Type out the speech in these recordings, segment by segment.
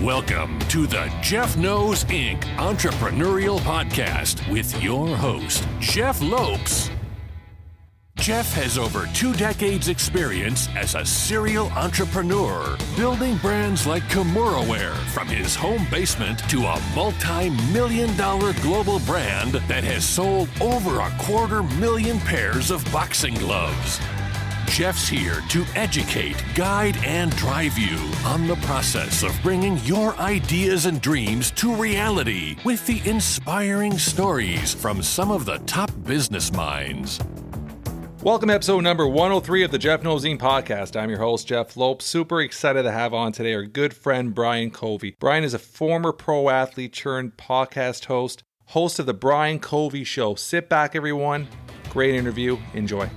Welcome to the Jeff Knows Inc. Entrepreneurial Podcast with your host, Jeff Lopes. Jeff has over 2 decades experience as a serial entrepreneur, building brands like Kimura from his home basement to a multi-million-dollar global brand that has sold over 250,000 pairs of boxing gloves. Jeff's here to educate, guide, and drive you on the process of bringing your ideas and dreams to reality with the inspiring stories from some of the top business minds. Welcome to episode number 103 of the Jeff Knows Inc. podcast. I'm your host, Jeff Lopes. Super excited to have on today our good friend, Brian Covey. Brian is a former pro athlete turned podcast host of the Brian Covey Show. Sit back, everyone. Great interview. Enjoy.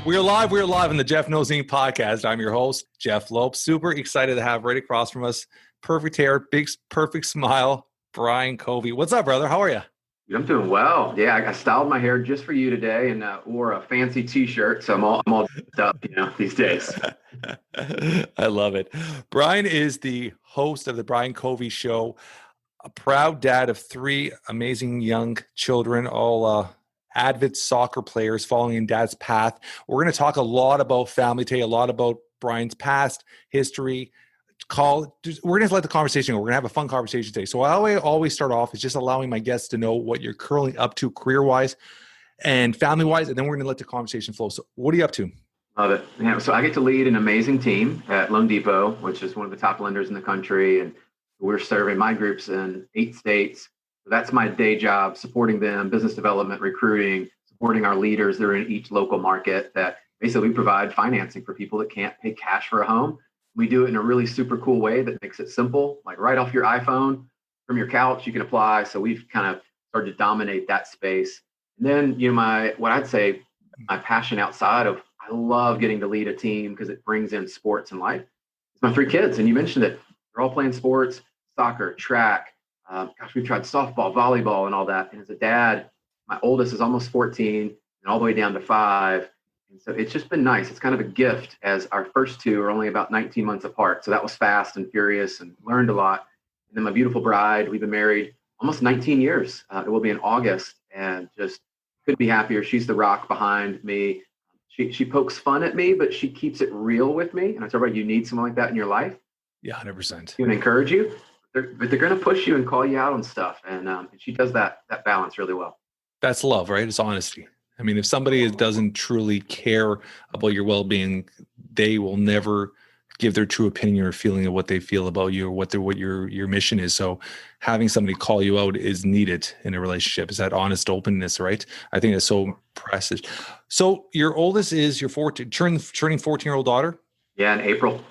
We're live in the Jeff Knows Inc. podcast. I'm your host, Jeff Lopes. Super excited to have right across from us, perfect hair, big, perfect smile, Brian Covey. What's up, brother? How are you? I'm doing well. Yeah, I styled my hair just for you today and wore a fancy T-shirt, so I'm all dressed up, these days. I love it. Brian is the host of the Brian Covey Show, a proud dad of 3 amazing young children, all avid soccer players following in dad's path. We're going to talk a lot about family today, a lot about Brian's past, history. We're going to let the conversation go. We're going to have a fun conversation today. So I always start off is just allowing my guests to know what you're currently up to career-wise and family-wise, and then we're going to let the conversation flow. So what are you up to? Love it. Yeah, so I get to lead an amazing team at Loan Depot, which is one of the top lenders in the country, and we're serving my groups in 8 states. So that's my day job, supporting them, business development, recruiting, supporting our leaders that are in each local market that basically we provide financing for people that can't pay cash for a home. We do it in a really super cool way that makes it simple, like right off your iPhone from your couch, you can apply. So we've kind of started to dominate that space. And then, my passion outside of, I love getting to lead a team because it brings in sports and life. It's my 3 kids, and you mentioned it. They're all playing sports, soccer, track. We've tried softball, volleyball, and all that. And as a dad, my oldest is almost 14 and all the way down to 5. And so it's just been nice. It's kind of a gift as our first 2 are only about 19 months apart. So that was fast and furious and learned a lot. And then my beautiful bride, we've been married almost 19 years. It will be in August, and just couldn't be happier. She's the rock behind me. She pokes fun at me, but she keeps it real with me. And I tell her, you need someone like that in your life. Yeah, 100%. She can encourage you, but they're going to push you and call you out on stuff. And she does that balance really well. That's love, right? It's honesty. I mean, if somebody doesn't truly care about your well-being, they will never give their true opinion or feeling of what they feel about you or what your mission is. So having somebody call you out is needed in a relationship. Is that honest openness, right? I think that's so precious. So your oldest is your turning 14-year-old daughter? Yeah, in April.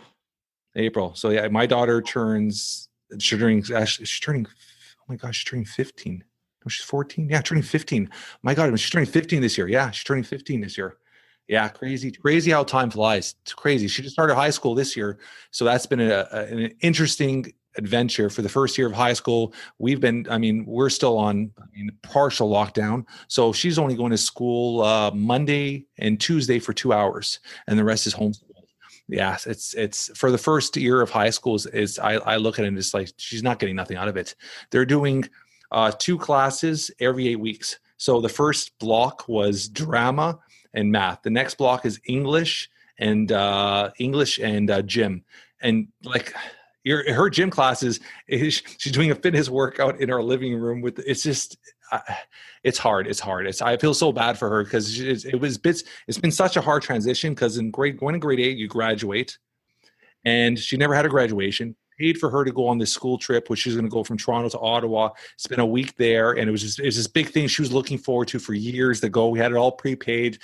So yeah, my daughter she's turning 15. Oh, she's 14. Yeah, turning 15. My God, she's turning 15 this year. Yeah, she's turning 15 this year. Yeah, crazy how time flies. It's crazy. She just started high school this year. So that's been an interesting adventure for the first year of high school. We're still on partial lockdown. So she's only going to school Monday and Tuesday for 2 hours, and the rest is homeschool. Yeah, it's for the first year of high school I look at it and it's like, she's not getting nothing out of it. They're doing 2 classes every 8 weeks. So the first block was drama and math. The next block is English and gym. And like her gym classes, she's doing a fitness workout in our living room it's hard. I feel so bad for her because it's been such a hard transition because going to grade 8, you graduate, and she never had a graduation. Paid for her to go on this school trip, which she's going to go from Toronto to Ottawa, spend a week there. And it was this big thing she was looking forward to for years to go. We had it all prepaid,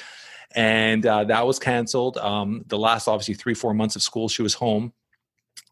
and that was canceled. The last, obviously, 3-4 months of school, she was home.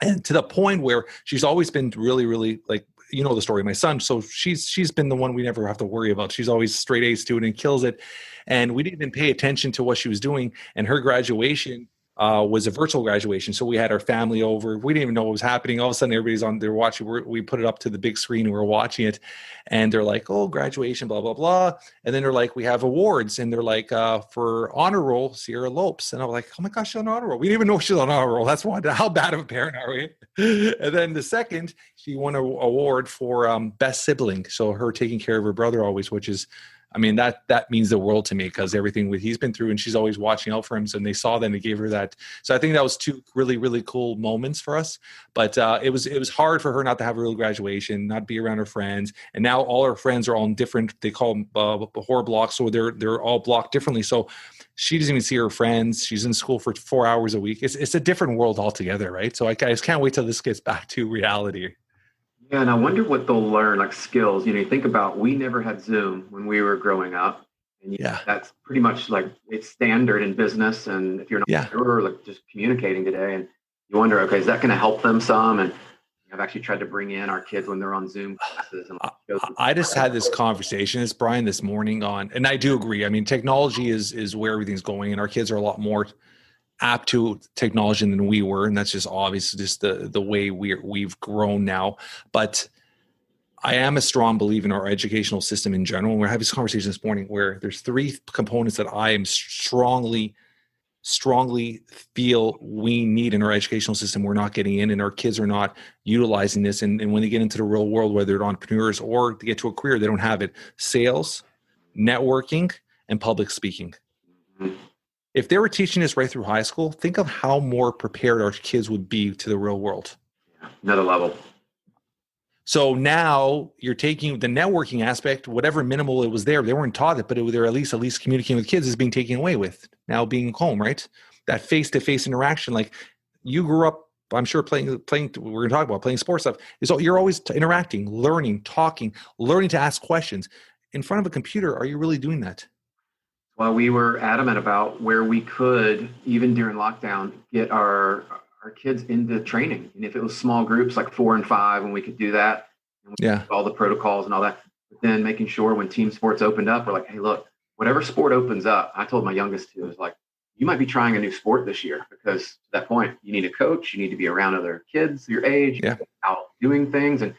And to the point where she's always been really, really like, the story of my son. So she's been the one we never have to worry about. She's always straight A student and kills it. And we didn't even pay attention to what she was doing. And her graduation was a virtual graduation. So we had our family over. We didn't even know what was happening. All of a sudden, everybody's on there watching. We put it up to the big screen and we're watching it. And they're like, oh, graduation, blah, blah, blah. And then they're like, we have awards. And they're like, for honor roll, Sierra Lopes. And I'm like, oh my gosh, she's on honor roll. We didn't even know she's on honor roll. That's one. How bad of a parent are we? And then the second, she won an award for best sibling. So her taking care of her brother always, which is, I mean, that means the world to me, because everything he's been through, and she's always watching out for him. So, and they saw that and they gave her that. So I think that was two really, really cool moments for us. But it was hard for her not to have a real graduation, not be around her friends. And now all her friends are all in different, they call them horror blocks. So they're all blocked differently. So she doesn't even see her friends. She's in school for 4 hours a week. It's a different world altogether, right? So I just can't wait till this gets back to reality. Yeah, and I wonder what they'll learn, like skills. You think about, we never had Zoom when we were growing up. And that's pretty much like it's standard in business. And if you're not sure, like just communicating today, and you wonder, okay, is that going to help them some? And I've actually tried to bring in our kids when they're on Zoom classes. And I just had this conversation, Brian, this morning and I do agree. I mean, technology is where everything's going, and our kids are a lot more apt to technology than we were, and that's just obvious, just the way we've grown now. But I am a strong believer in our educational system in general. And we're having this conversation this morning where there's three components that I am strongly feel we need in our educational system. We're not getting in, and our kids are not utilizing this. And when they get into the real world, whether they're entrepreneurs or to get to a career, they don't have it: sales, networking, and public speaking. Mm-hmm. If they were teaching this right through high school, think of how more prepared our kids would be to the real world. Another level. So now you're taking the networking aspect, whatever minimal it was there. They weren't taught it, but they're at least communicating with kids is being taken away with now being home, right? That face-to-face interaction. Like you grew up, I'm sure playing, we're going to talk about playing sports stuff. So you're always interacting, learning, talking, learning to ask questions. In front of a computer, are you really doing that? Well, we were adamant about where we could, even during lockdown, get our kids into training. And if it was small groups like 4 and 5, and we could do that, and all the protocols and all that, but then making sure when team sports opened up, we're like, hey, look, whatever sport opens up, I told my youngest too, is like, you might be trying a new sport this year, because to that point, you need a coach, you need to be around other kids your age, out doing things. And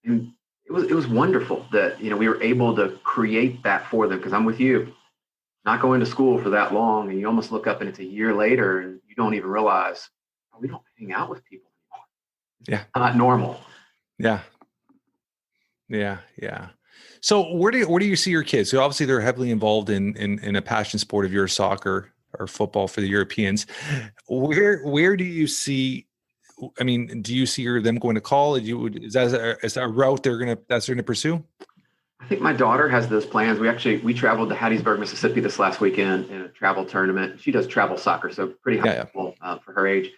it was wonderful that, we were able to create that for them, because I'm with you. Not going to school for that long, and you almost look up and it's a year later and you don't even realize, oh, we don't hang out with people anymore. Yeah. Not normal. Yeah. So where do you see your kids? So obviously they're heavily involved in a passion sport of yours, soccer or football for the Europeans. Where do you see, I mean, do you see them going to college? Is that a route they're going to pursue? I think my daughter has those plans. We traveled to Hattiesburg, Mississippi this last weekend in a travel tournament. She does travel soccer, so pretty high level for her age.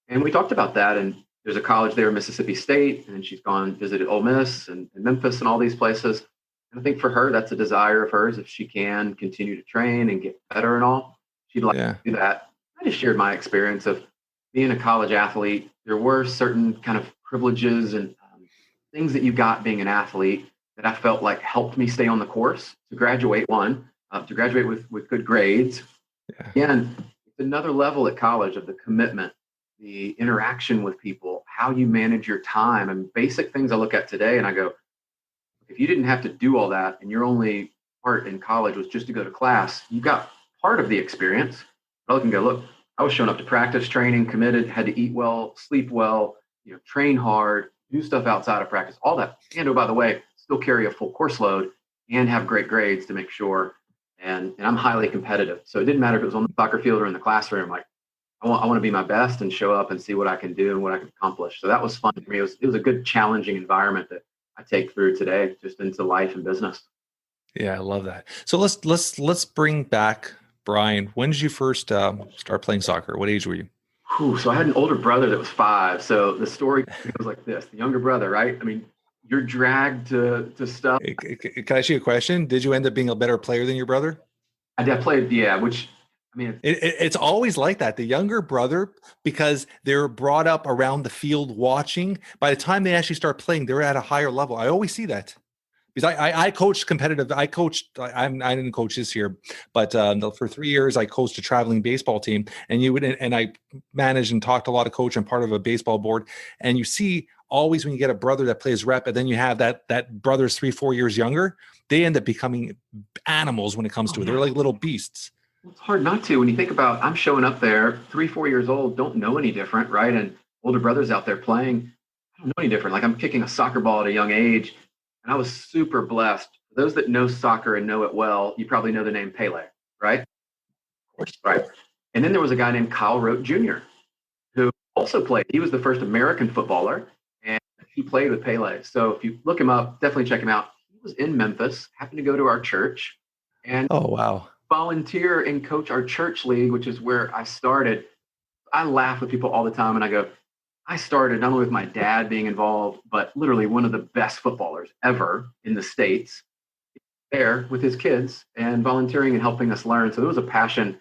And we talked about that. And there's a college there, Mississippi State, and then she's gone visited Ole Miss and Memphis and all these places. And I think for her, that's a desire of hers. If she can continue to train and get better and all, she'd like to do that. I just shared my experience of being a college athlete. There were certain kind of privileges and things that you got being an athlete that I felt like helped me stay on the course to graduate with good grades. Yeah. And it's another level at college of the commitment, the interaction with people, how you manage your time, and basic things I look at today and I go, if you didn't have to do all that and your only part in college was just to go to class, you got part of the experience. But I look and go, look, I was showing up to practice, training, committed, had to eat well, sleep well, train hard, do stuff outside of practice, all that. And oh, by the way, still carry a full course load and have great grades to make sure. And I'm highly competitive. So it didn't matter if it was on the soccer field or in the classroom. Like I want to be my best and show up and see what I can do and what I can accomplish. So that was fun for me. It was a good, challenging environment that I take through today, just into life and business. Yeah, I love that. So let's bring back Brian. When did you first start playing soccer? What age were you? So I had an older brother that was 5. So the story goes like this: the younger brother, right? I mean, you're dragged to stuff. Can I ask you a question? Did you end up being a better player than your brother? I played, which, I mean, it's always like that. The younger brother, because they're brought up around the field watching, by the time they actually start playing, they're at a higher level. I always see that. Because I coached competitive. I didn't coach this year, but for 3 years I coached a traveling baseball team, and I managed and talked a lot of coach and part of a baseball board. And you see always when you get a brother that plays rep, and then you have that brother's 3-4 years younger, they end up becoming animals when it comes to it. They're like little beasts. It's hard not to when you think about I'm showing up there 3-4 years old, don't know any different, right? And older brothers out there playing, I don't know any different. Like I'm kicking a soccer ball at a young age. And I was super blessed. For those that know soccer and know it well, you probably know the name Pele, right? Of course. Right. And then there was a guy named Kyle Rote Jr., who also played. He was the first American footballer, and he played with Pele. So if you look him up, definitely check him out. He was in Memphis, happened to go to our church, and Oh, wow. volunteer and coach our church league, which is where I started. I laugh with people all the time, and I go, I started not only with my dad being involved, but literally one of the best footballers ever in the States there with his kids and volunteering and helping us learn. So there was a passion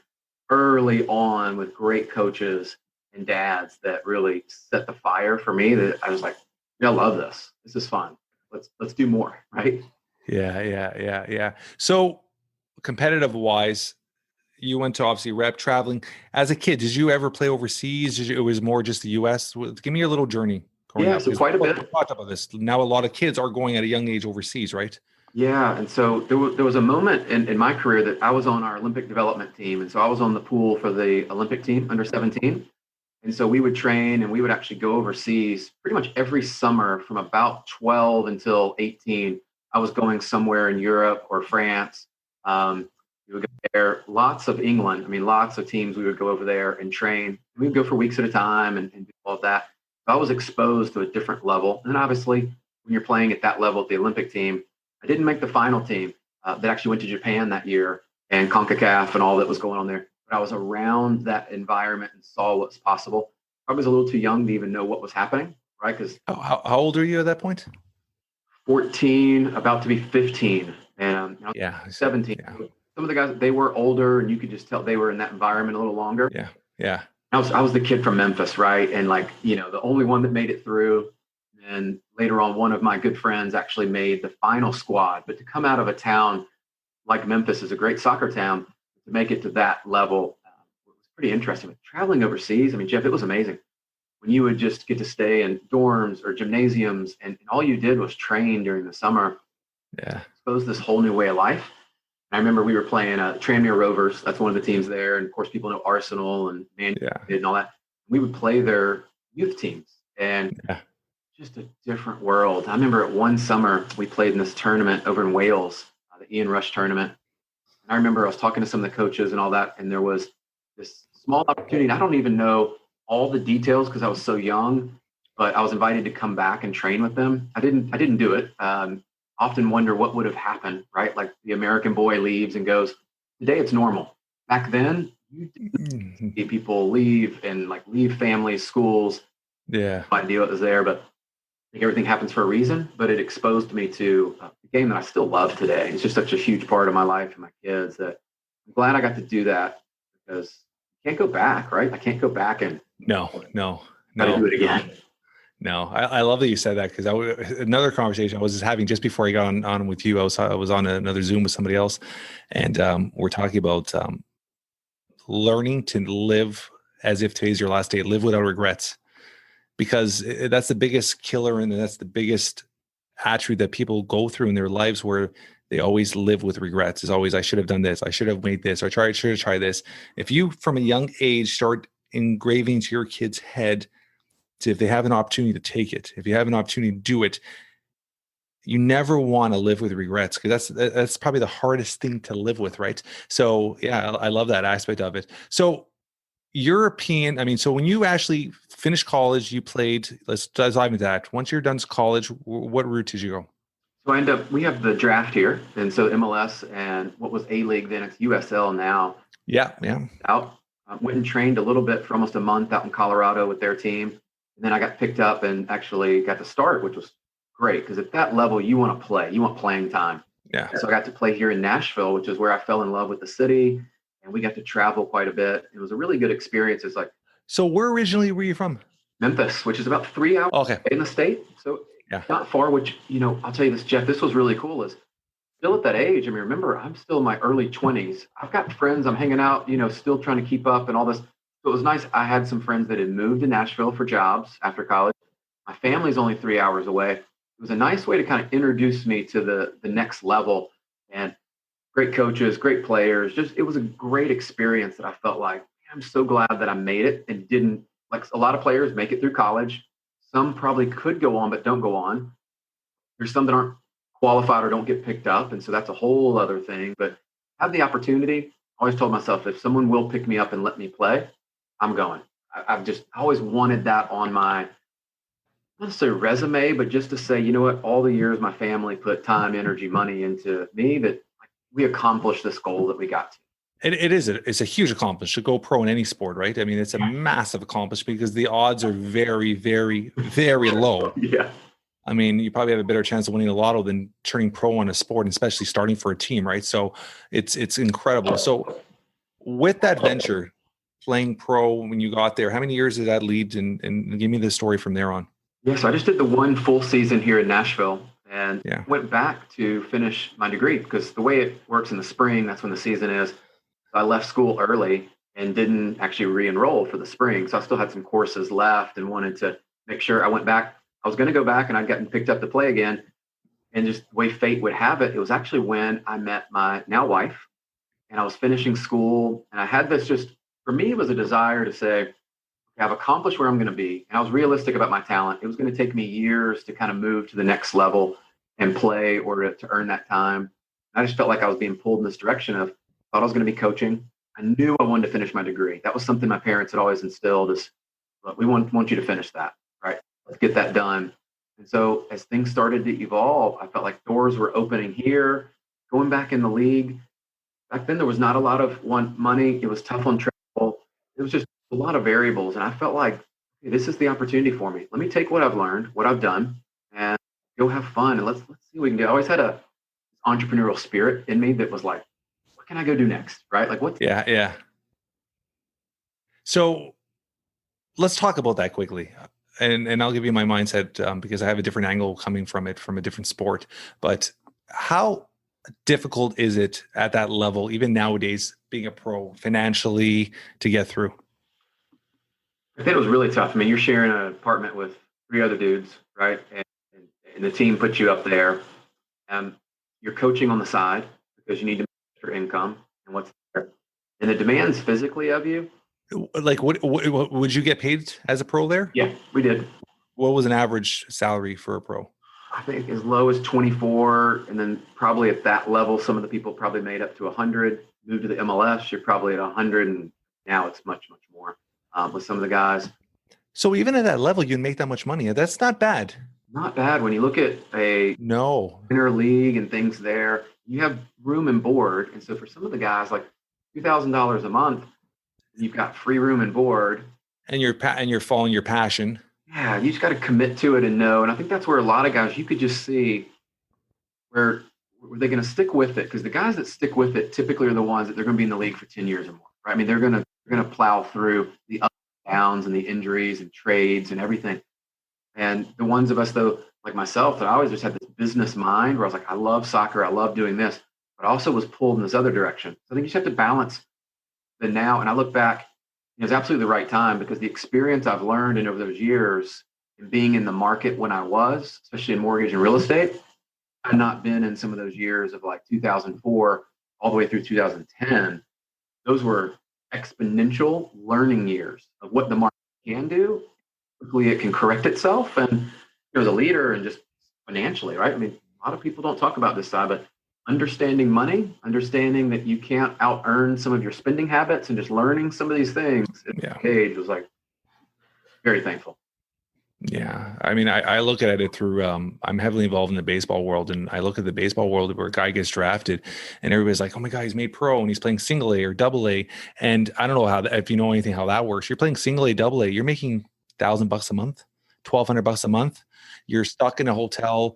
early on with great coaches and dads that really set the fire for me that I was like, yeah, I love this. This is fun. Let's do more. Right. Yeah. So competitive wise, you went to obviously rep traveling as a kid. Did you ever play overseas? It was more just the US. Give me your little journey. Yeah, so quite a bit. We talked about this. Now a lot of kids are going at a young age overseas, right? Yeah, and so there was a moment in my career that I was on our Olympic development team, and so I was on the pool for the Olympic team under 17, and so we would train and we would actually go overseas pretty much every summer from about 12 until 18. I was going somewhere in Europe or France. We would go there, lots of England. I mean, lots of teams. We would go over there and train. We would go for weeks at a time and do all of that. I was exposed to a different level. And then obviously, when you're playing at that level at the Olympic team, I didn't make the final team that actually went to Japan that year and CONCACAF and all that was going on there. But I was around that environment and saw what's possible. I was a little too young to even know what was happening, right? Because how old are you at that point? 14, about to be 15, and 17. Yeah. Some of the guys, they were older, and you could just tell they were in that environment a little longer. Yeah. I was the kid from Memphis, right? And the only one that made it through. And later on, one of my good friends actually made the final squad. But to come out of a town like Memphis is a great soccer town, to make it to that level was pretty interesting. But traveling overseas, I mean, Jeff, it was amazing. When you would just get to stay in dorms or gymnasiums, and all you did was train during the summer. Yeah. Exposed this whole new way of life. I remember we were playing Tranmere Rovers. That's one of the teams there. And of course, people know Arsenal and Man United and all that. We would play their youth teams, and just a different world. I remember at one summer, we played in this tournament over in Wales, the Ian Rush tournament. And I remember I was talking to some of the coaches and all that. And there was this small opportunity. And I don't even know all the details because I was so young, but I was invited to come back and train with them. I didn't do it. Often wonder what would have happened, right? Like the American boy leaves and goes, today it's normal. Back then, you didn't see people leave and leave families, schools. Yeah. No idea what was there, but I think everything happens for a reason, but it exposed me to a game that I still love today. It's just such a huge part of my life and my kids that I'm glad I got to do that, because you can't go back, right? I can't go back and No. do it again. No, I love that you said that, because another conversation I was just having just before I got on with you. I was on another Zoom with somebody else, and we're talking about learning to live as if today's your last day, live without regrets, because that's the biggest killer, and that's the biggest attribute that people go through in their lives, where they always live with regrets. Is always, I should have done this, I should have made this, or should have tried this. If you from a young age start engraving into your kid's head, if they have an opportunity to take it, if you have an opportunity to do it, you never want to live with regrets, because that's probably the hardest thing to live with, right? So yeah, I love that aspect of it. So European, I mean, so when you actually finished college, you played, let's dive into that. Once you're done college, what route did you go? So we have the draft here. And so MLS and what was A-League then, it's USL now. Yeah. Out. Went and trained a little bit for almost a month out in Colorado with their team. And then I got picked up and actually got to start, which was great, because at that level, you want to play. You want playing time. Yeah. So I got to play here in Nashville, which is where I fell in love with the city. And we got to travel quite a bit. It was a really good experience. It's So where originally were you from? Memphis, which is about 3 hours Okay. in the state. So Yeah. not far, which, I'll tell you this, Jeff, this was really cool is still at that age. I mean, remember, I'm still in my early 20s. I've got friends, I'm hanging out, still trying to keep up and all this. So it was nice. I had some friends that had moved to Nashville for jobs after college. My family's only 3 hours away. It was a nice way to kind of introduce me to the next level, and great coaches, great players. Just, it was a great experience that I felt like, I'm so glad that I made it and didn't, like a lot of players make it through college. Some probably could go on, but don't go on. There's some that aren't qualified or don't get picked up. And so that's a whole other thing. But I had the opportunity. I always told myself, if someone will pick me up and let me play, I'm going. I've just always wanted that on my, not necessarily resume, but just to say, you know what, all the years my family put time, energy, money into me, that we accomplished this goal that we got to. It's a huge accomplishment to go pro in any sport, right? I mean, it's a massive accomplishment because the odds are very, very, very low. Yeah. I mean, you probably have a better chance of winning the lotto than turning pro in a sport, and especially starting for a team, right? So it's incredible. So with that venture, playing pro when you got there, how many years did that lead? And give me the story from there on. Yeah, so I just did the one full season here in Nashville and Yeah. went back to finish my degree because the way it works in the spring, that's when the season is. So I left school early and didn't actually re-enroll for the spring. So I still had some courses left and wanted to make sure I went back. I was going to go back and I'd gotten picked up to play again. And just the way fate would have it, it was actually when I met my now wife and I was finishing school. And I had this just, for me, it was a desire to say, okay, I've accomplished where I'm going to be. And I was realistic about my talent. It was going to take me years to kind of move to the next level and play or to earn that time. And I just felt like I was being pulled in this direction of, thought I was going to be coaching. I knew I wanted to finish my degree. That was something my parents had always instilled is, look, we want you to finish that, right? Let's get that done. And so as things started to evolve, I felt like doors were opening here, going back in the league. Back then, there was not a lot of money. It was tough on travel. It was just a lot of variables. And I felt like, hey, this is the opportunity for me. Let me take what I've learned, what I've done, and go have fun. And let's see what we can do. I always had a entrepreneurial spirit in me that was like, what can I go do next? Right? Like what? Yeah. So let's talk about that quickly. And I'll give you my mindset because I have a different angle coming from it from a different sport. But how difficult is it at that level, even nowadays, being a pro financially to get through? I think it was really tough. I mean, you're sharing an apartment with 3 other dudes, right? And the team puts you up there. You're coaching on the side because you need to make your income and what's there. And the demands physically of you. Like, what would you get paid as a pro there? Yeah, we did. What was an average salary for a pro? I think as low as 24, and then probably at that level, some of the people probably made up to 100. Moved to the MLS, you're probably at 100, and now it's much more with some of the guys. So even at that level, you'd make that much money. That's not bad. Not bad when you look at a inner league and things there. You have room and board, and so for some of the guys, like $2,000 a month, you've got free room and board, and you're following your passion. Yeah, you just got to commit to it and know. And I think that's where a lot of guys, you could just see where they're going to stick with it, because the guys that stick with it typically are the ones that they're going to be in the league for 10 years or more. Right? I mean, they're going to plow through the ups and downs and the injuries and trades and everything. And the ones of us, though, like myself, that I always just had this business mind where I was like, I love soccer, I love doing this, but I also was pulled in this other direction. So I think you just have to balance the now. And I look back, it was absolutely the right time, because the experience I've learned and over those years and being in the market when I was, especially in mortgage and real estate, I had not been in some of those years of like 2004 all the way through 2010. Those were exponential learning years of what the market can do. Quickly it can correct itself. And as a leader and just financially, right? I mean, a lot of people don't talk about this side, but understanding money, understanding that you can't out earn some of your spending habits, and just learning some of these things at the age was like very thankful. Yeah. I mean, I look at it through, I'm heavily involved in the baseball world, and I look at the baseball world where a guy gets drafted and everybody's like, oh my God, he's made pro and he's playing single A or double A. And I don't know if you know anything, how that works. You're playing single A, double A, you're making $1,000 a month, $1,200 a month. You're stuck in a hotel,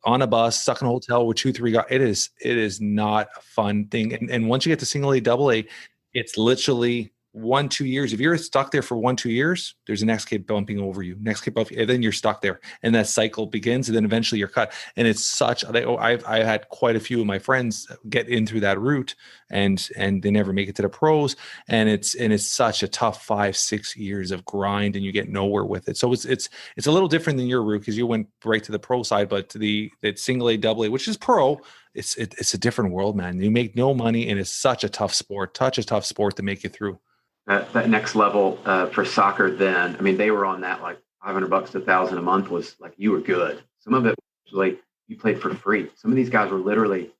on a bus, stuck in a hotel with 2-3 guys. It is not a fun thing. And once you get to single A, double A, it's literally 1-2 years, if you're stuck there for 1-2 years, there's a next kid bumping over you, next kid bumping, and then you're stuck there, and that cycle begins, and then eventually you're cut. And it's such, I had quite a few of my friends get in through that route, and they never make it to the pros, and it's such a tough 5-6 years of grind, and you get nowhere with it. So it's a little different than your route, because you went right to the pro side, but to the single A, double A, which is pro, it's a different world, man. You make no money, and it's such a tough sport to make it through. That next level for soccer then, I mean, they were on that like $500 to $1,000 a month was like, you were good. Some of it was like you played for free. Some of these guys were literally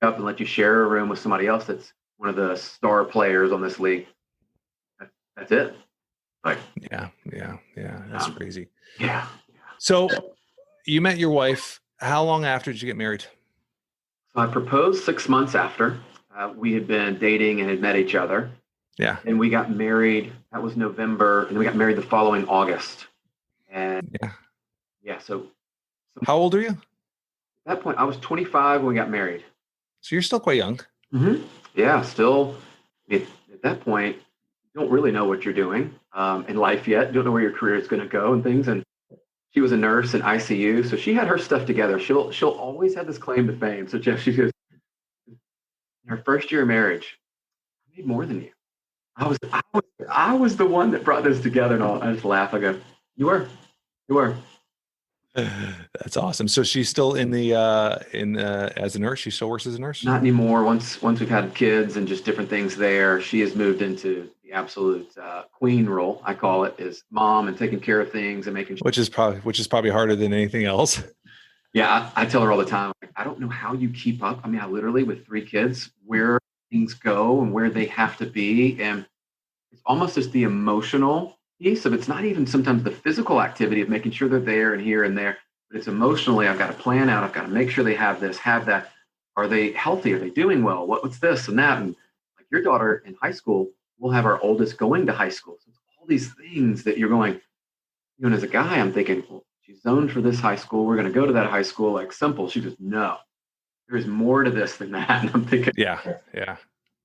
up and let you share a room with somebody else that's one of the star players on this league. That's it. Like, yeah. That's crazy. Yeah. So you met your wife. How long after did you get married? So I proposed 6 months after we had been dating and had met each other. Yeah. And we got married. That was November. And we got married the following August. And so how old are you? At that point, I was 25 when we got married. So you're still quite young. Mm-hmm. Yeah, still. At that point, you don't really know what you're doing in life yet. You don't know where your career is going to go and things. And she was a nurse in ICU, so she had her stuff together. She'll always have this claim to fame. So Jeff, she goes, in her first year of marriage, I made more than you. I was the one that brought this together, and I just laugh. I go, you were. That's awesome. So she's still in the as a nurse. She still works as a nurse. Not anymore. Once we've had kids and just different things there, she has moved into the absolute queen role. I call it, is mom and taking care of things and making sure. Which is probably harder than anything else. Yeah, I tell her all the time. I don't know how you keep up. I mean, I literally, with 3 kids, where things go and where they have to be, and it's almost just the emotional piece of it's not even sometimes the physical activity of making sure they're there and here and there, but it's emotionally. I've got to plan out. I've got to make sure they have this, have that. Are they healthy? Are they doing well? What's this and that? And like your daughter in high school, we'll have our oldest going to high school. So it's all these things that you're going. And as a guy, I'm thinking, well, she's zoned for this high school. We're going to go to that high school. Like simple. She goes, no. There's more to this than that. And I'm thinking, yeah.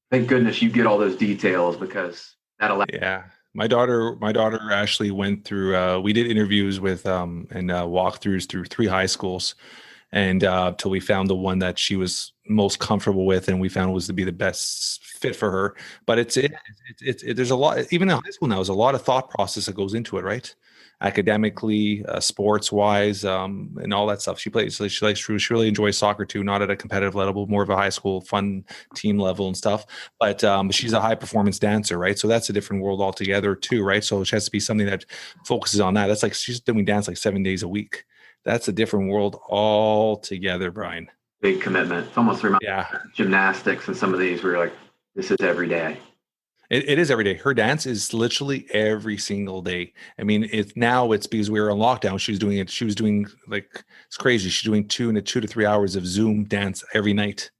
Thank goodness you get all those details, because that allows. Yeah. My daughter actually went through, we did interviews with, and walkthroughs through 3 high schools, and till we found the one that she was most comfortable with, and we found was to be the best fit for her. But there's a lot, even in high school now, there's a lot of thought process that goes into it, right? Academically, sports wise, and all that stuff. She really enjoys soccer too, not at a competitive level, more of a high school fun team level and stuff. But she's a high performance dancer, right? So that's a different world altogether too, right? So it has to be something that focuses on that. That's like she's doing dance like 7 days a week. That's a different world altogether, Brian. Big commitment. It's almost reminds me of gymnastics and some of these where you're like, this is every day. It is every day. Her dance is literally every single day. I mean, it's because we were on lockdown. She was doing it. She was doing like, it's crazy. She's doing 2 to 3 hours of Zoom dance every night.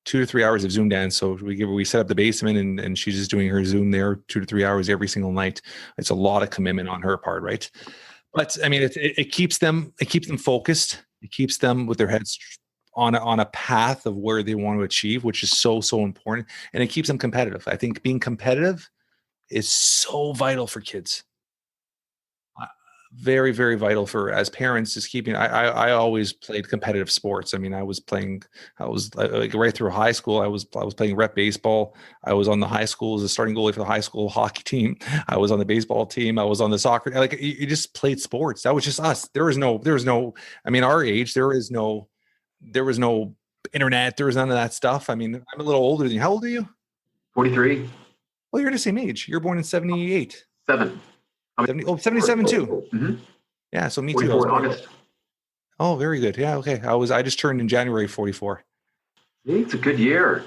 2 to 3 hours of Zoom dance. So we set up the basement, and she's just doing her Zoom there 2 to 3 hours every single night. It's a lot of commitment on her part, right? But I mean, it keeps them focused. It keeps them with their heads on a path of where they want to achieve, which is so important. And it keeps them competitive. I think being competitive is so vital for kids. Very, very vital for, as parents, just keeping, I always played competitive sports. I mean, I was like right through high school. I was playing rep baseball. I was on the high school as a starting goalie for the high school hockey team. I was on the baseball team. I was on the soccer. Like you just played sports. That was just us. There was no, I mean, our age, there was no internet. There was none of that stuff. I mean, I'm a little older than you. How old are you? 43. Well, you're the same age. You're born in 78. 77 too. Mm-hmm. Yeah. So me too. In August. Oh, very good. Yeah. Okay. I just turned in January 44. It's a good year.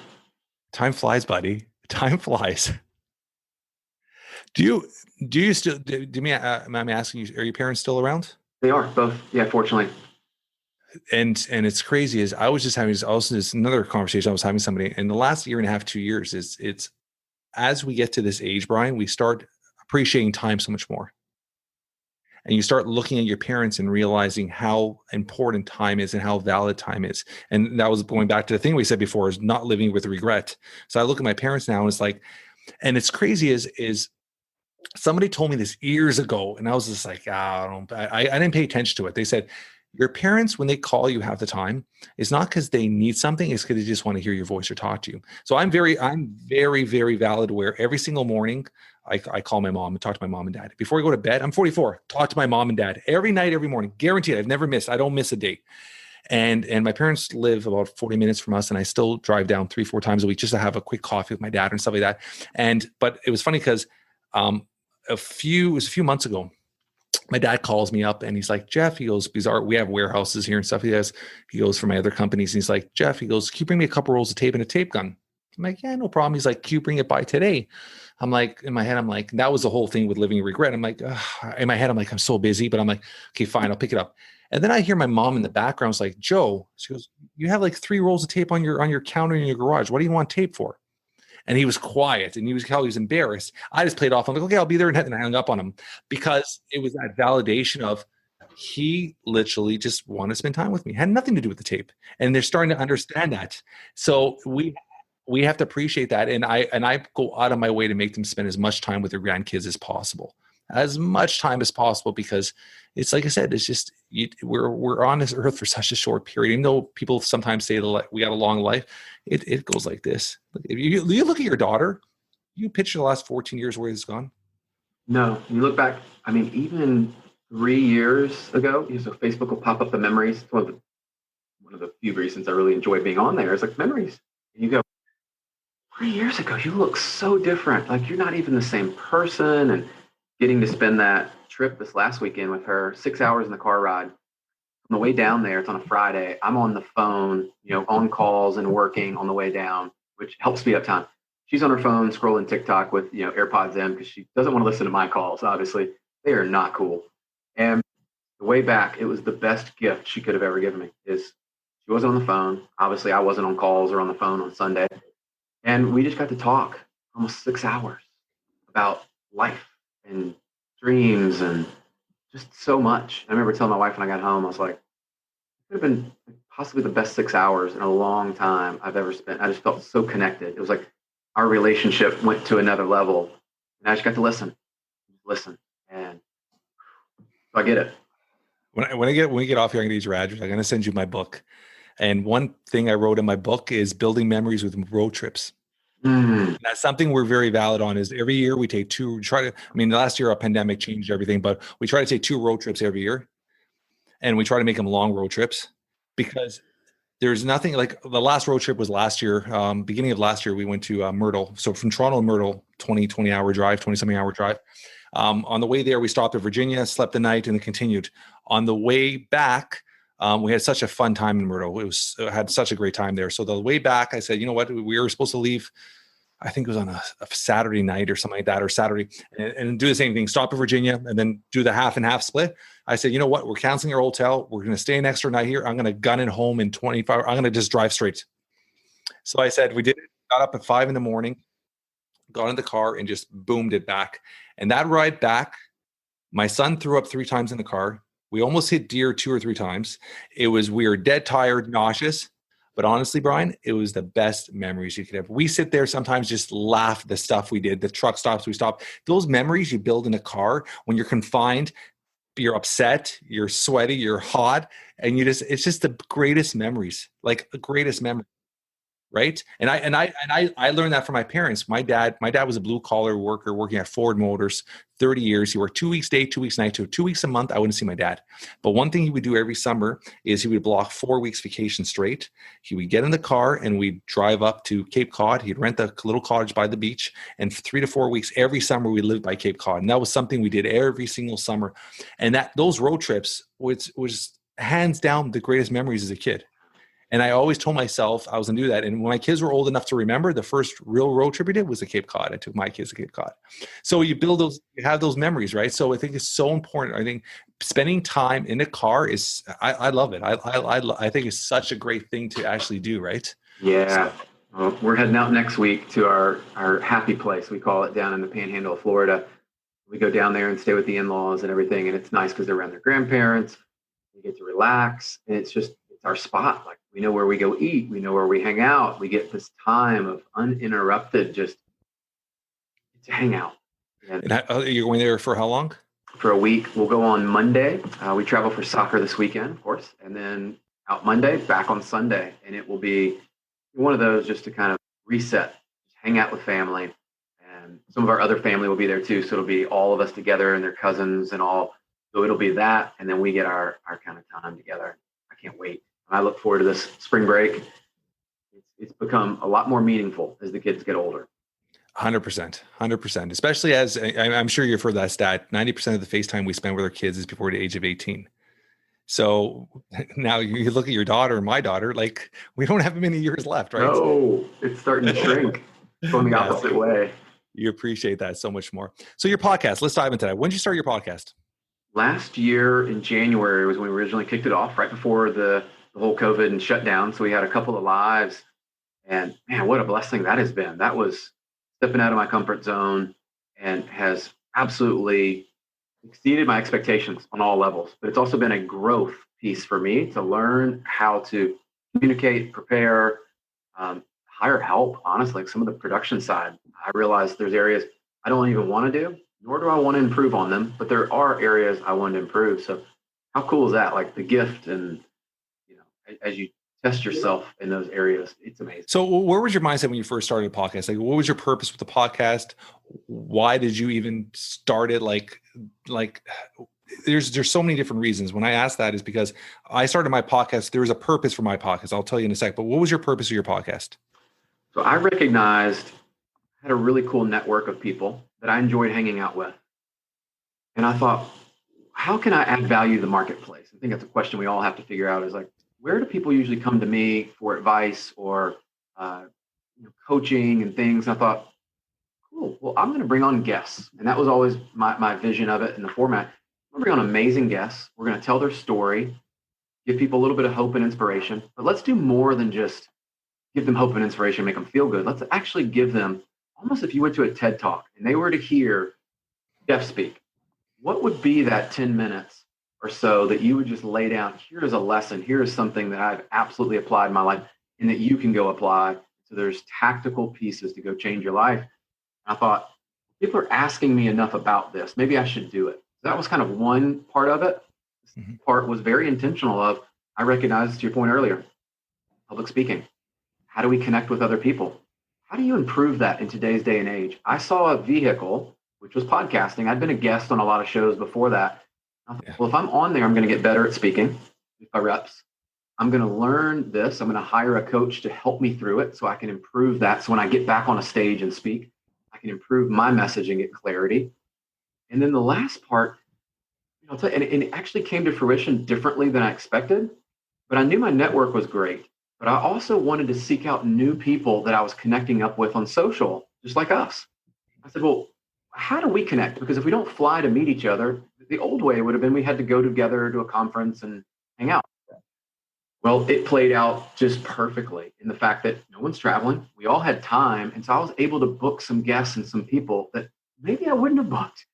Time flies, buddy. Time flies. Do you still, I'm asking you, are your parents still around? They are both. Yeah, fortunately. And it's crazy is I was just having this another conversation. I was having somebody in the last year and a half, 2 years it's as we get to this age, Brian, we start appreciating time so much more. And you start looking at your parents and realizing how important time is and how valid time is. And that was going back to the thing we said before, is not living with regret. So I look at my parents now and it's like, And it's crazy is somebody told me this years ago, and I was just like, I didn't pay attention to it. They said, your parents, when they call you half the time, it's not because they need something, it's because they just want to hear your voice or talk to you. So I'm very, very valid where every single morning I call my mom and talk to my mom and dad. Before I go to bed, I'm 44, talk to my mom and dad every night, every morning, guaranteed. I've never missed, I don't miss a day. And my parents live about 40 minutes from us, and I still drive down 3-4 times a week just to have a quick coffee with my dad and stuff like that. But it was funny because it was a few months ago, my dad calls me up and he's like, Jeff, he goes, because we have warehouses here and stuff. He goes for my other companies. And he's like, Jeff, he goes, can you bring me a couple rolls of tape and a tape gun? I'm like, yeah, no problem. He's like, can you bring it by today? I'm like, in my head, I'm like, that was the whole thing with living in regret. I'm like, in my head, I'm like, I'm so busy, but I'm like, okay, fine, I'll pick it up. And then I hear my mom in the background. It's like, Joe, she goes, you have like 3 rolls of tape on your counter in your garage. What do you want tape for? And he was quiet and he was embarrassed. I just played off. I'm like, okay, I'll be there. And I hung up on him because it was that validation of he literally just wanted to spend time with me. It had nothing to do with the tape. And they're starting to understand that. So we have to appreciate that. And I go out of my way to make them spend as much time with their grandkids as possible, because it's like I said, it's just, we're on this earth for such a short period. Even though people sometimes say we got a long life, it goes like this. If you look at your daughter, you picture the last 14 years where it's gone. No, you look back, I mean, even 3 years ago, so Facebook will pop up the memories. It's one of the few reasons I really enjoy being on there is like memories. And you go, 3 years ago, you look so different. Like you're not even the same person. And getting to spend that trip this last weekend with her, 6 hours in the car ride. On the way down there, it's on a Friday. I'm on the phone, on calls and working on the way down, which helps speed up time. She's on her phone scrolling TikTok with, AirPods in because she doesn't want to listen to my calls. Obviously, they are not cool. And the way back, it was the best gift she could have ever given me. Is she wasn't on the phone. Obviously, I wasn't on calls or on the phone on Sunday. And we just got to talk almost 6 hours about life and dreams and just so much. I remember telling my wife when I got home, I was like, it could have been possibly the best 6 hours in a long time I've ever spent. I just felt so connected. It was like our relationship went to another level, and I just got to listen. And so I get it. When we get off here, I'm going to use your address. I'm going to send you my book. And one thing I wrote in my book is building memories with road trips. Mm. That's something we're very valid on. Is every year we take last year a pandemic changed everything, but we try to take 2 road trips every year, and we try to make them long road trips because there's nothing like the last road trip was last year. Beginning of last year, we went to Myrtle. So from Toronto to Myrtle, 20 hour drive, 20 something hour drive. On the way there, we stopped at Virginia, slept the night, and then continued. On the way back, we had such a fun time in Myrtle. Had such a great time there. So the way back, I said, you know what? We were supposed to leave. I think it was on a Saturday night or something like that, or Saturday, and do the same thing. Stop in Virginia and then do the half and half split. I said, you know what? We're canceling our hotel. We're going to stay an extra night here. I'm going to gun it home in 25. I'm going to just drive straight. So I said, we did it. Got up at 5 a.m, got in the car and just boomed it back. And that ride back, my son threw up 3 times in the car. We almost hit deer 2 or 3 times. We were dead tired, nauseous. But honestly, Brian, it was the best memories you could have. We sit there sometimes just laugh at the stuff we did, the truck stops we stopped. Those memories you build in a car when you're confined, you're upset, you're sweaty, you're hot, and it's just the greatest memories, like the greatest memory. Right. And I learned that from my parents. My dad was a blue collar worker working at Ford Motors, 30 years. He worked 2 weeks day, 2 weeks night, 2 weeks a month. I wouldn't see my dad. But one thing he would do every summer is he would block 4 weeks vacation straight. He would get in the car and we'd drive up to Cape Cod. He'd rent a little cottage by the beach. And for 3 to 4 weeks, every summer we lived by Cape Cod. And that was something we did every single summer. And those road trips was hands down the greatest memories as a kid. And I always told myself I was going to do that. And when my kids were old enough to remember, the first real road trip we did was to Cape Cod. I took my kids to Cape Cod. So you have those memories, right? So I think it's so important. I think spending time in a car I love it. I think it's such a great thing to actually do, right? Yeah. Well, we're heading out next week to our happy place. We call it down in the Panhandle of Florida. We go down there and stay with the in-laws and everything. And it's nice because they're around their grandparents. We get to relax. And it's our spot. Like we know where we go eat. We know where we hang out. We get this time of uninterrupted, just to hang out. And you're going there for how long? For a week. We'll go on Monday. We travel for soccer this weekend, of course, and then out Monday, back on Sunday. And it will be one of those just to kind of reset, just hang out with family. And some of our other family will be there too. So it'll be all of us together and their cousins and all. So it'll be that. And then we get our kind of time together. I can't wait. I look forward to this spring break. It's become a lot more meaningful as the kids get older. 100%, especially as I'm sure you've heard that stat, 90% of the FaceTime we spend with our kids is before the age of 18. So now you look at your daughter and my daughter, like we don't have many years left, right? No, it's starting to shrink. It's going the opposite way. You appreciate that so much more. So your podcast, let's dive into that. When did you start your podcast? Last year in January was when we originally kicked it off, right before the whole COVID and shutdown. So we had a couple of lives, and man, what a blessing that has been. That was stepping out of my comfort zone and has absolutely exceeded my expectations on all levels. But it's also been a growth piece for me to learn how to communicate, prepare, hire help. Honestly, like some of the production side, I realized there's areas I don't even want to do, nor do I want to improve on them, but there are areas I want to improve. So how cool is that? Like the gift, and as you test yourself in those areas, it's amazing. So where was your mindset when you first started a podcast? Like, what was your purpose with the podcast? Why did you even start it? Like there's so many different reasons. When I ask that is because I started my podcast. There was a purpose for my podcast. I'll tell you in a sec, but what was your purpose of your podcast? So I recognized I had a really cool network of people that I enjoyed hanging out with. And I thought, how can I add value to the marketplace? I think that's a question we all have to figure out, is like, where do people usually come to me for advice or coaching and things? And I thought, cool, well, I'm going to bring on guests. And that was always my vision of it in the format. I'm going to bring on amazing guests. We're going to tell their story, give people a little bit of hope and inspiration. But let's do more than just give them hope and inspiration, make them feel good. Let's actually give them, almost if you went to a TED Talk and they were to hear Jeff speak, what would be that 10 minutes or so that you would just lay down? Here is a lesson. Here is something that I've absolutely applied in my life and that you can go apply. So there's tactical pieces to go change your life. And I thought, people are asking me enough about this. Maybe I should do it. So that was kind of one part of it. This part was very intentional of, I recognized, to your point earlier, public speaking. How do we connect with other people? How do you improve that in today's day and age? I saw a vehicle, which was podcasting. I'd been a guest on a lot of shows before that. Well, if I'm on there, I'm going to get better at speaking with my reps. I'm going to learn this. I'm going to hire a coach to help me through it so I can improve that. So when I get back on a stage and speak, I can improve my message and get clarity. And then the last part, I'll tell you, and it actually came to fruition differently than I expected, but I knew my network was great. But I also wanted to seek out new people that I was connecting up with on social, just like us. I said, well, how do we connect? Because if we don't fly to meet each other, the old way would have been we had to go together to a conference and hang out. Well, it played out just perfectly in the fact that no one's traveling. We all had time. And so I was able to book some guests and some people that maybe I wouldn't have booked.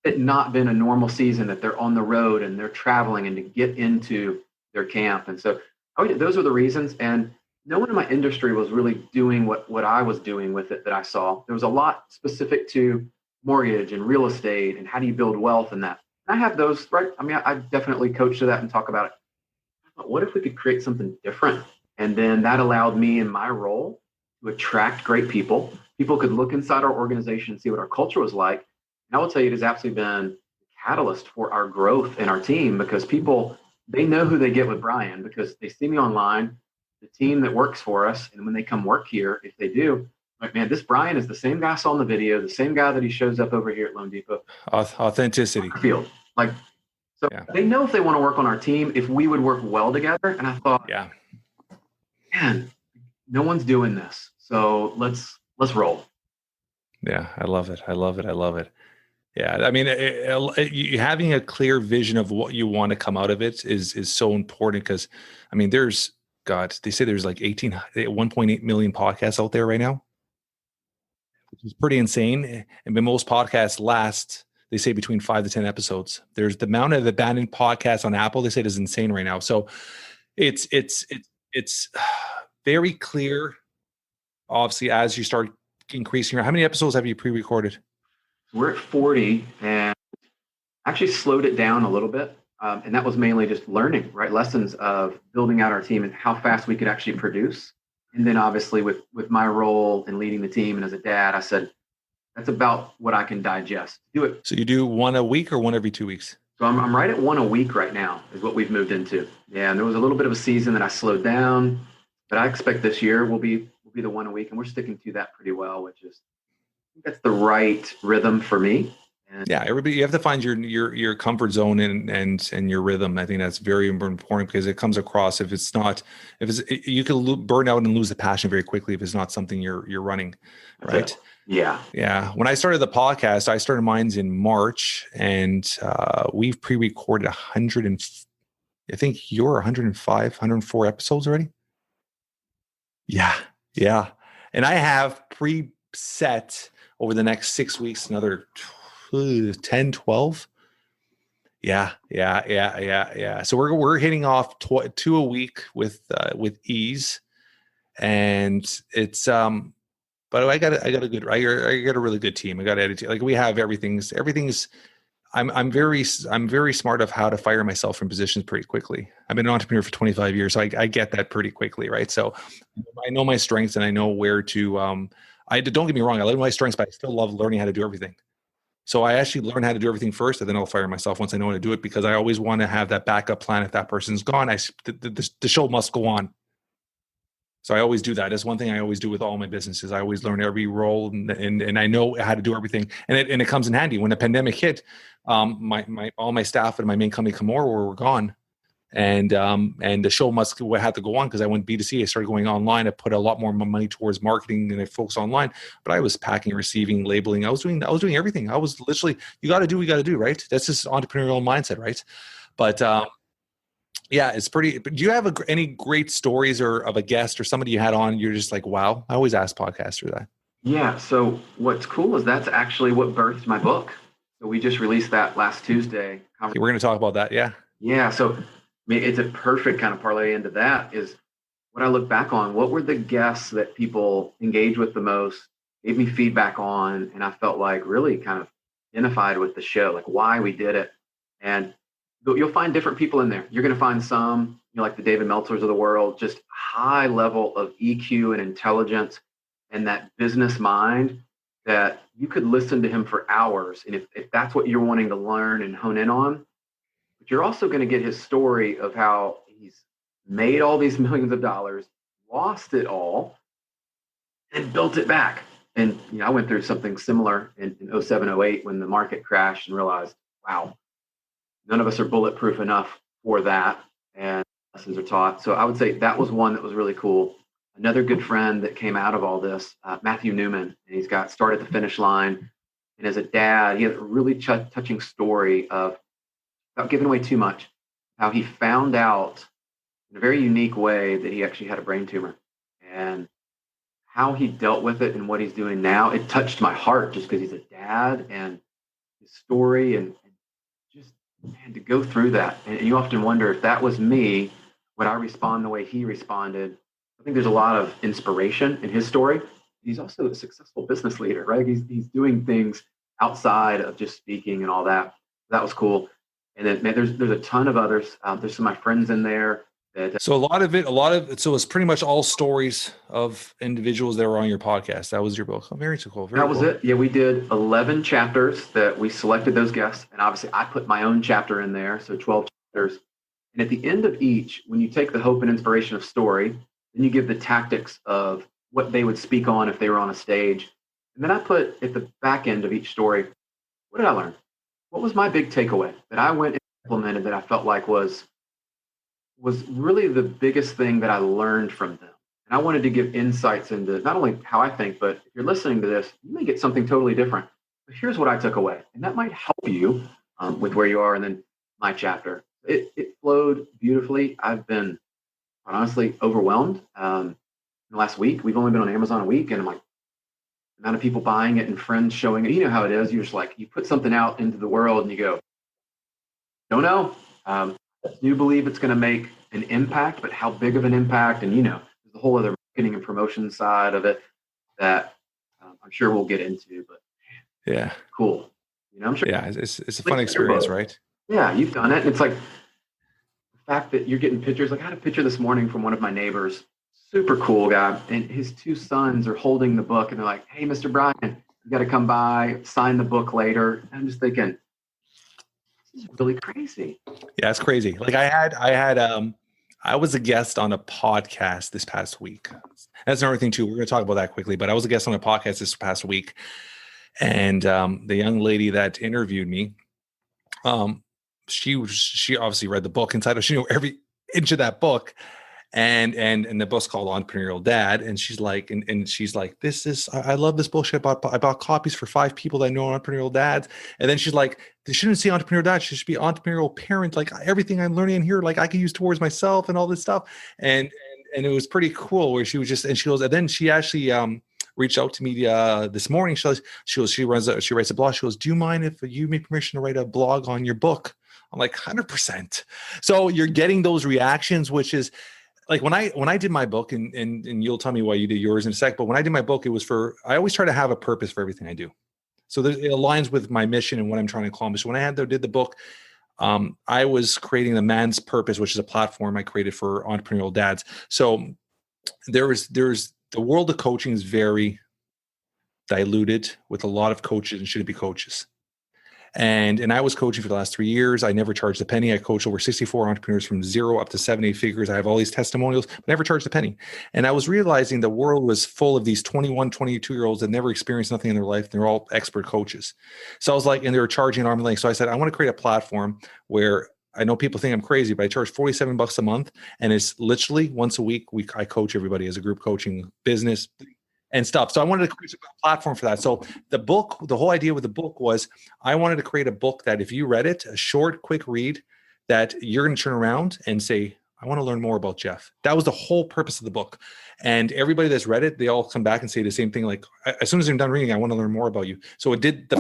It had not been a normal season that they're on the road and they're traveling and to get into their camp. And so those are the reasons. And no one in my industry was really doing what I was doing with it that I saw. There was a lot specific to mortgage and real estate and how do you build wealth and that. And I have those, right? I mean, I definitely coach to that and talk about it. But what if we could create something different? And then that allowed me in my role to attract great people. People could look inside our organization and see what our culture was like. And I will tell you, it has absolutely been a catalyst for our growth in our team because people, they know who they get with Brian because they see me online, the team that works for us. And when they come work here, if they do, like, man, this Brian is the same guy I saw in the video, the same guy that he shows up over here at Loan Depot. Authenticity. Field. So they know if they want to work on our team, if we would work well together. And I thought, man, no one's doing this. So let's roll. Yeah, I love it. Yeah, I mean, having a clear vision of what you want to come out of it is so important because, I mean, they say there's like 1.8 million podcasts out there right now, which is pretty insane. And most podcasts last, they say, between 5 to 10 episodes. There's the amount of abandoned podcasts on Apple, they say, is insane right now. So it's very clear, obviously, as you start increasing. How many episodes have you pre-recorded? We're at 40 and actually slowed it down a little bit. And that was mainly just learning, right? Lessons of building out our team and how fast we could actually produce. And then obviously with my role in leading the team and as a dad, I said, that's about what I can digest. Do it. So you do one a week or one every 2 weeks? So I'm right at one a week right now is what we've moved into. Yeah, and there was a little bit of a season that I slowed down, but I expect this year will be the one a week, and we're sticking to that pretty well, which is I think that's the right rhythm for me. And yeah, everybody, you have to find your comfort zone and your rhythm. I think that's very important because it comes across. You can burn out and lose the passion very quickly if it's not something you're running, right? Yeah. When I started the podcast, I started mine in March, and we've pre-recorded 100 and I think you're 105, 104 episodes already. Yeah. And I have preset over the next 6 weeks, another 10, 12. Yeah. So we're hitting off 2 a week with ease, and it's but I got a really good team. I got an attitude. Like we have everything's. I'm very smart of how to fire myself from positions pretty quickly. I've been an entrepreneur for 25 years, so I get that pretty quickly, right? So I know my strengths and I know where to. I don't get me wrong. I love my strengths, but I still love learning how to do everything. So I actually learn how to do everything first, and then I'll fire myself once I know how to do it, because I always want to have that backup plan. If that person's gone, the show must go on. So I always do that. That's one thing I always do with all my businesses. I always learn every role, and I know how to do everything. And it comes in handy. When the pandemic hit, all my staff at my main company, Comora, were gone. And the show had to go on because I went B2C. I started going online. I put a lot more money towards marketing and I focused online. But I was packing, receiving, labeling. I was doing everything. I was literally, you got to do, right? That's just entrepreneurial mindset, right? But yeah, it's pretty. But do you have any great stories or of a guest or somebody you had on? You're just like, wow. I always ask podcasters that. Yeah. So what's cool is that's actually what birthed my book. So we just released that last Tuesday. Okay, we're going to talk about that. Yeah. Yeah. So I mean, it's a perfect kind of parlay into that is what I look back on. What were the guests that people engaged with the most, gave me feedback on, and I felt like really kind of identified with the show, like why we did it. And you'll find different people in there. You're going to find some, like the David Meltzers of the world, just high level of EQ and intelligence and that business mind that you could listen to him for hours. And if that's what you're wanting to learn and hone in on, but you're also going to get his story of how he's made all these millions of dollars, lost it all, and built it back. And I went through something similar in 07, 08 when the market crashed and realized, wow, none of us are bulletproof enough for that. And lessons are taught. So I would say that was one that was really cool. Another good friend that came out of all this, Matthew Newman, and he's got Start at the Finish Line. And as a dad, he had a really touching story of, without giving away too much, how he found out in a very unique way that he actually had a brain tumor, and how he dealt with it and what he's doing now. It touched my heart just because he's a dad and his story and just, man, to go through that. And you often wonder if that was me, would I respond the way he responded? I think there's a lot of inspiration in his story. He's also a successful business leader, right? He's doing things outside of just speaking and all that. That was cool. And then, man, there's a ton of others. There's some of my friends in there. So a lot of it. So it's pretty much all stories of individuals that were on your podcast. That was your book. Oh, very cool. That was it. Yeah, we did 11 chapters that we selected those guests. And obviously I put my own chapter in there. So 12 chapters. And at the end of each, when you take the hope and inspiration of story, then you give the tactics of what they would speak on if they were on a stage. And then I put at the back end of each story, what did I learn? What was my big takeaway that I went and implemented that I felt like was really the biggest thing that I learned from them? And I wanted to give insights into not only how I think, but if you're listening to this, you may get something totally different. But here's what I took away. And that might help you with where you are. And then my chapter, it flowed beautifully. I've been honestly overwhelmed. In the last week, we've only been on Amazon a week, and I'm like, the amount of people buying it and friends showing it. You know how it is. You're just like, you put something out into the world and you go, don't know. I do believe it's going to make an impact, but how big of an impact? And there's the whole other marketing and promotion side of it that I'm sure we'll get into, but Yeah. cool. I'm sure. Yeah. It's a fun experience, right? Yeah, you've done it. And it's like the fact that you're getting pictures. Like I had a picture this morning from one of my neighbors, super cool guy, and his two sons are holding the book, and they're like, "Hey, Mr. Brian, you got to come by, sign the book later." And I'm just thinking, this is really crazy. Yeah, it's crazy. Like I was a guest on a podcast this past week. That's another thing too. We're going to talk about that quickly, but I was a guest on a podcast this past week, and the young lady that interviewed me, she obviously read the book inside. She knew every inch of that book, and the book's called Entrepreneurial Dad. And she's like, and she's like, I love this bullshit. I bought copies for 5 people that know Entrepreneurial Dads. And then she's like, they shouldn't say Entrepreneurial Dad. She should be Entrepreneurial Parent. Like everything I'm learning in here, like I could use towards myself and all this stuff. And it was pretty cool where she was just, and she goes, and then she actually, reached out to me this morning. She writes a blog. She goes, do you mind if you make permission to write a blog on your book? I'm like, 100%. So you're getting those reactions, which is, like when I did my book, and you'll tell me why you did yours in a sec, but when I did my book, it was I always try to have a purpose for everything I do. So it aligns with my mission and what I'm trying to accomplish. When I did the book, I was creating the Man's Purpose, which is a platform I created for entrepreneurial dads. So there's the world of coaching is very diluted with a lot of coaches and shouldn't be coaches. And I was coaching for the last 3 years. I never charged a penny. I coached over 64 entrepreneurs from 0 up to 7, 8 figures. I have all these testimonials, but never charged a penny. And I was realizing the world was full of these 21, 22-year-olds that never experienced nothing in their life. They're all expert coaches. So I was like, and they were charging arm's length. So I said, I want to create a platform where I know people think I'm crazy, but I charge $47 a month. And it's literally once a week, I coach everybody as a group coaching business and stuff. So I wanted to create a platform for that. So the whole idea with the book was I wanted to create a book that if you read it, a short, quick read, that you're going to turn around and say, I want to learn more about Jeff. That was the whole purpose of the book. And everybody that's read it, they all come back and say the same thing. Like, as soon as I'm done reading, I want to learn more about you. So it did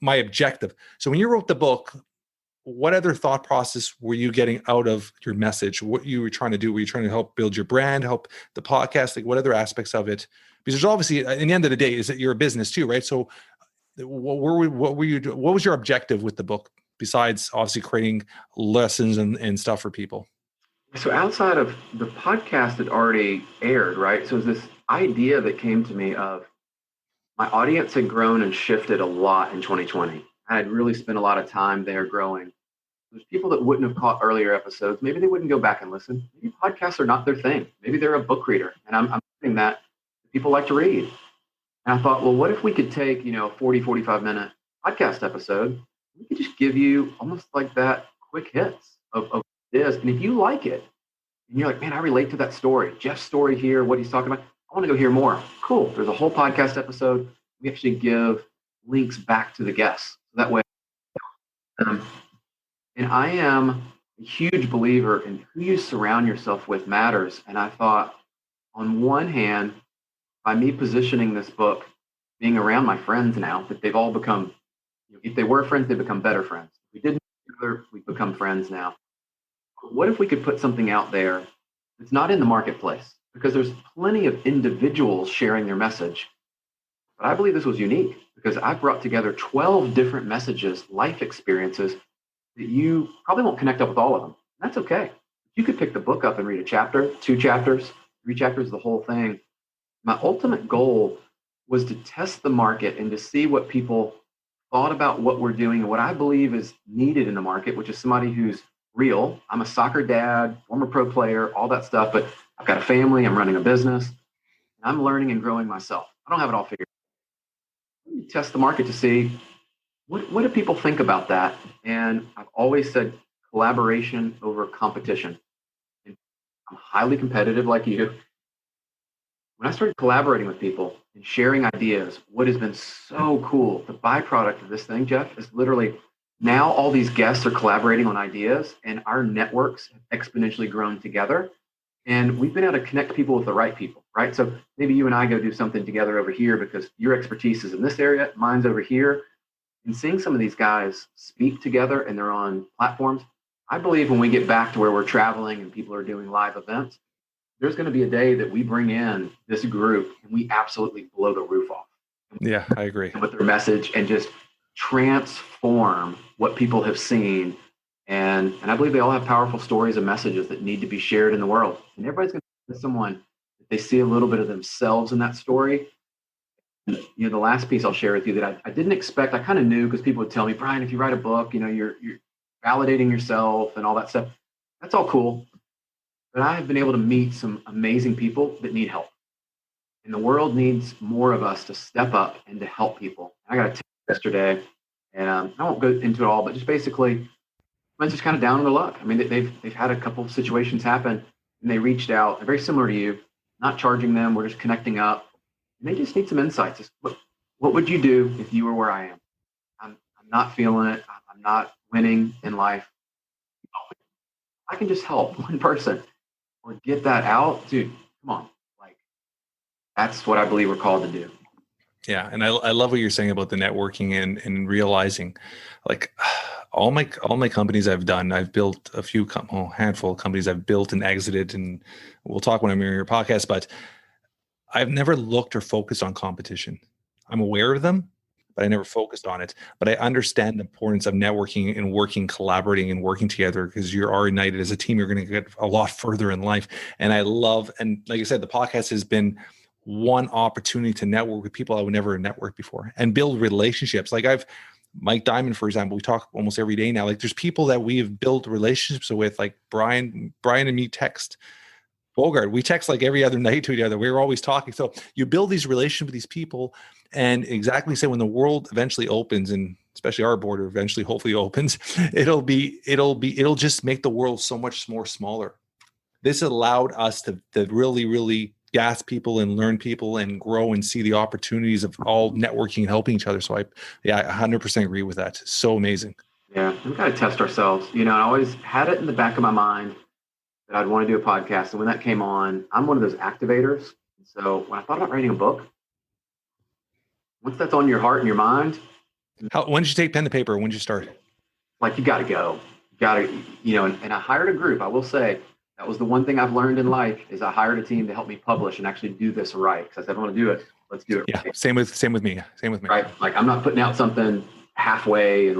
my objective. So when you wrote the book, what other thought process were you getting out of your message? What you were trying to do? Were you trying to help build your brand, help the podcast? Like what other aspects of it? Because there's obviously, in the end of the day, is that you're a business too, right? So what was your objective with the book besides obviously creating lessons and stuff for people? So outside of the podcast had already aired, right? So it was this idea that came to me of my audience had grown and shifted a lot in 2020. I had really spent a lot of time there growing. There's people that wouldn't have caught earlier episodes. Maybe they wouldn't go back and listen. Maybe podcasts are not their thing. Maybe they're a book reader. And I'm saying that people like to read. And I thought, well, what if we could take, a 40, 45-minute podcast episode? We could just give you almost like that quick hits of this. And if you like it, and you're like, man, I relate to that story. Jeff's story here, what he's talking about. I want to go hear more. Cool. There's a whole podcast episode. We actually give links back to the guests. That way. And I am a huge believer in who you surround yourself with matters. And I thought, on one hand, by me positioning this book, being around my friends now, that they've all become, if they were friends, they become better friends. If we didn't together, we become friends now. What if we could put something out there that's not in the marketplace? Because there's plenty of individuals sharing their message. But I believe this was unique because I brought together 12 different messages, life experiences that you probably won't connect up with all of them. That's okay. You could pick the book up and read a chapter, 2 chapters, 3 chapters, the whole thing. My ultimate goal was to test the market and to see what people thought about what we're doing and what I believe is needed in the market, which is somebody who's real. I'm a soccer dad, former pro player, all that stuff, but I've got a family, I'm running a business, and I'm learning and growing myself. I don't have it all figured out. You test the market to see what do people think about that. And I've always said collaboration over competition. And I'm highly competitive like you. When I started collaborating with people and sharing ideas, what has been so cool, the byproduct of this thing, Jeff, is literally now all these guests are collaborating on ideas and our networks have exponentially grown together. And we've been able to connect people with the right people, right? So maybe you and I go do something together over here because your expertise is in this area, mine's over here. And seeing some of these guys speak together and they're on platforms, I believe when we get back to where we're traveling and people are doing live events, there's going to be a day that we bring in this group and we absolutely blow the roof off. And Yeah, I agree. with their message and just transform what people have seen. And I believe they all have powerful stories and messages that need to be shared in the world. And everybody's going to have someone that they see a little bit of themselves in that story. And, the last piece I'll share with you that I didn't expect, I kind of knew because people would tell me, Brian, if you write a book, you're validating yourself and all that stuff. That's all cool. But I have been able to meet some amazing people that need help. And the world needs more of us to step up and to help people. I got a tip yesterday, and I won't go into it all, but just basically, I'm just kind of down on their luck. I mean, they've had a couple of situations happen, and they reached out, very similar to you, not charging them. We're just connecting up, and they just need some insights. Just, what would you do if you were where I am? I'm not feeling it. I'm not winning in life. I can just help one person or get that out, dude. Come on. That's what I believe we're called to do. Yeah. And I love what you're saying about the networking and realizing like all my companies I've done, I've built a handful of companies I've built and exited, and we'll talk when I'm in your podcast, but I've never looked or focused on competition. I'm aware of them, but I never focused on it. But I understand the importance of networking and working, collaborating and working together, because you are united as a team. You're going to get a lot further in life. And I love, and like I said, the podcast has been one opportunity to network with people I would never network before and build relationships. Like Mike Diamond, for example, we talk almost every day now. Like there's people that we have built relationships with, like Brian and me text. Bogart, we text like every other night to each other. We were always talking. So you build these relationships with these people, and exactly say when the world eventually opens, and especially our border eventually hopefully opens, it'll just make the world so much more smaller. This allowed us to really, really gas people and learn people and grow and see the opportunities of all networking and helping each other. So I 100% agree with that. So amazing. Yeah, we've got to test ourselves. I always had it in the back of my mind that I'd want to do a podcast. And when that came on, I'm one of those activators. So when I thought about writing a book, once that's on your heart and your mind. When did you take pen to paper? When did you start? Like, you got to go. And I hired a group. I will say that was the one thing I've learned in life is I hired a team to help me publish and actually do this right. Because I said, I want to do it. Let's do it. Yeah. Right. Same with me. Right. Like, I'm not putting out something halfway and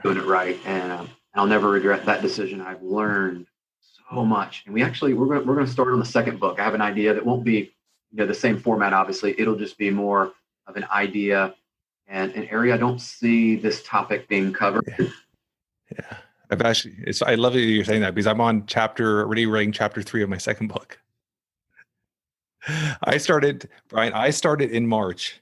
doing it right. And I'll never regret that decision. I've learned so much. And we're going to start on the second book. I have an idea that won't be, the same format. Obviously, it'll just be more of an idea and an area I don't see this topic being covered. Yeah. I love that you're saying that, because I'm already writing chapter 3 of my second book. I started in March.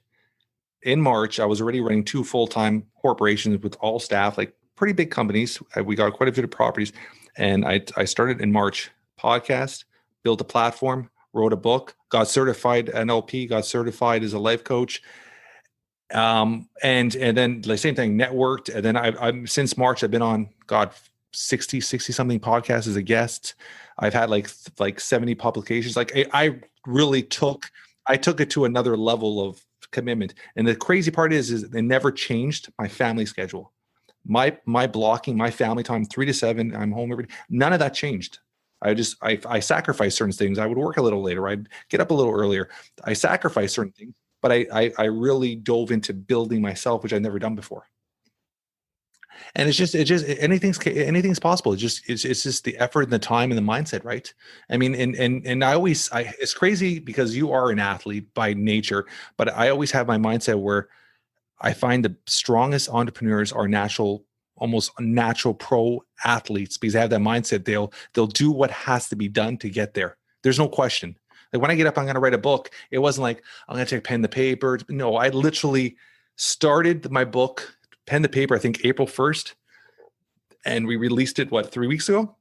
In March, I was already running 2 full-time corporations with all staff, like pretty big companies. We got quite a bit of properties. And I started in March. Podcast, built a platform, wrote a book, got certified NLP, got certified as a life coach. And then the same thing, networked. And then I'm since March, I've been on 60 something podcasts as a guest. I've had like 70 publications. Like I really took it to another level of commitment. And the crazy part is they never changed my family schedule. My blocking, my family time, 3 to 7, I'm home every day. None of that changed. I sacrificed certain things. I would work a little later. I'd get up a little earlier. I sacrificed certain things, but I really dove into building myself, which I've never done before. And it's just anything's possible. It's just the effort and the time and the mindset, right? I mean, and it's crazy because you are an athlete by nature, but I always have my mindset where I find the strongest entrepreneurs are almost natural pro athletes, because they have that mindset. They'll do what has to be done to get there. There's no question. Like when I get up, I'm going to write a book. It wasn't like I'm going to take pen to paper. No, I literally started my book, pen to paper, I think April 1st, and we released it 3 weeks ago.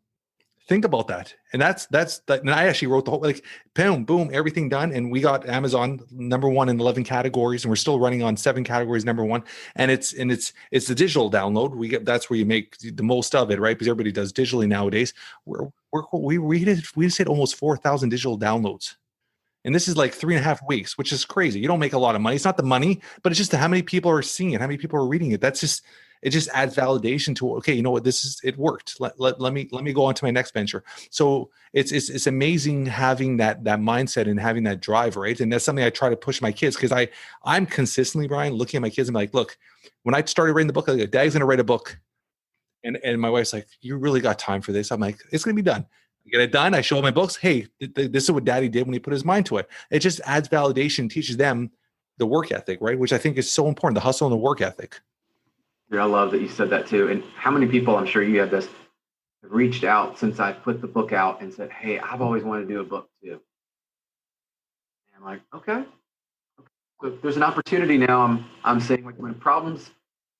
Think about that. And that's that. And I actually wrote the whole, boom, everything done. And we got Amazon #1 in 11 categories, and we're still running on 7 categories, #1. And it's the digital download. That's where you make the most of it, right? Because everybody does digitally nowadays. We just hit almost 4,000 digital downloads. And this is like 3.5 weeks, which is crazy. You don't make a lot of money. It's not the money, but it's just how many people are seeing it, how many people are reading it. It just adds validation to, okay, you know what, it worked. Let me go on to my next venture. So it's amazing having that mindset and having that drive, right? And that's something I try to push my kids, because I'm consistently, Brian, looking at my kids and be like, look, when I started writing the book, I was like, Dad's going to write a book. And my wife's like, you really got time for this? I'm like, it's going to be done. I get it done. I show my books. Hey, this is what Daddy did when he put his mind to it. It just adds validation, teaches them the work ethic, right? Which I think is so important, the hustle and the work ethic. Yeah, I love that you said that too. And how many people, I'm sure you have this, have reached out since I put the book out and said, hey, I've always wanted to do a book too. And I'm like, okay. So there's an opportunity now. I'm saying, like, when problems